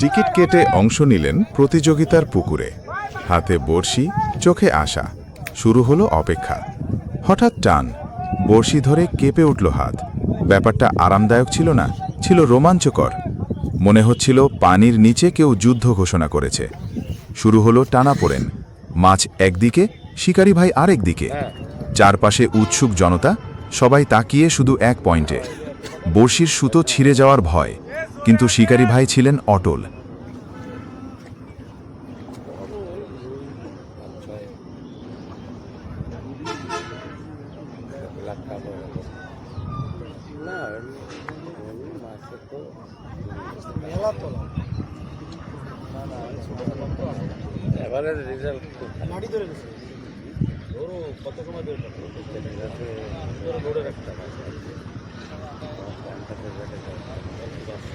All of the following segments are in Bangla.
টিকিট কেটে অংশ নিলেন প্রতিযোগিতার পুকুরে। হাতে বড়শি, চোখে আশা। শুরু হলো অপেক্ষা। হঠাৎ টান, বড়শি ধরে কেঁপে উঠল হাত। ব্যাপারটা আরামদায়ক ছিল না, ছিল রোমাঞ্চকর। মনে হচ্ছিল পানির নিচে কেউ যুদ্ধ ঘোষণা করেছে। শুরু হলো টানাপোড়েন। মাছ একদিকে, শিকারি ভাই আরেক দিকে। চারপাশে উৎসুক জনতা, সবাই তাকিয়ে শুধু এক পয়েন্টে। বড়শির সুতো ছিঁড়ে যাওয়ার ভয়, কিন্তু শিকারি ভাই ছিলেন অটল।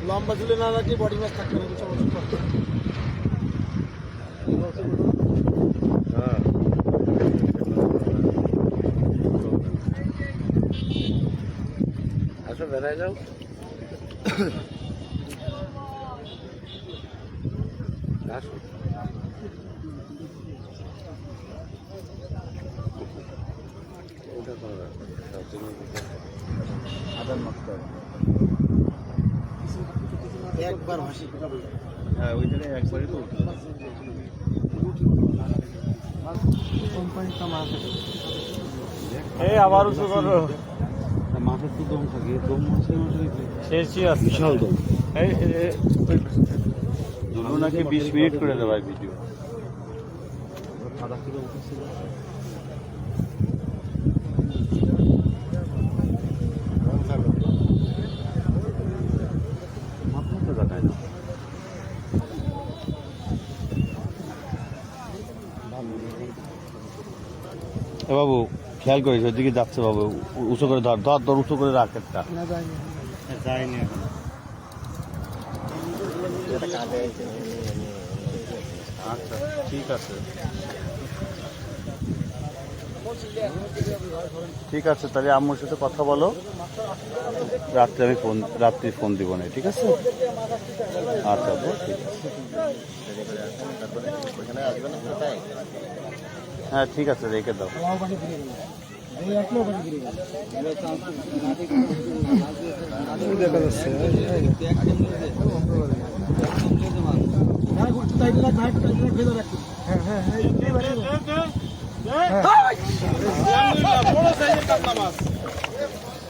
লম্বা ঝুলে না রাখলে বডি মাছ থাকবে না। আসো বেড়াই যাও। আসো একবার ভাসি। হ্যাঁ ওই জায়গায় একবারই তো কোম্পানিটা মাছ এই আবার উঁচু করো। মাছের তো দম থাকে, দম মাছের শেষই আছে বিশাল দম। এই দুটো নাকি 20 মিনিট করে দেওয়া ভিডিও। বাবু খেয়াল করিস ওইদিকে যাচ্ছে বাবু, উঁচু করে ধর ধর ধর, উঁচু করে রাখ একটা। যায়নি আচ্ছা ঠিক আছে, ঠিক আছে তাহলে আম্মুর সাথে কথা বলো, রাত্রি ফোন দিব না, ঠিক আছে? আচ্ছা ঠিক আছে, হ্যাঁ ঠিক আছে রেখে দাও। দেখা যাচ্ছে হ্যাঁ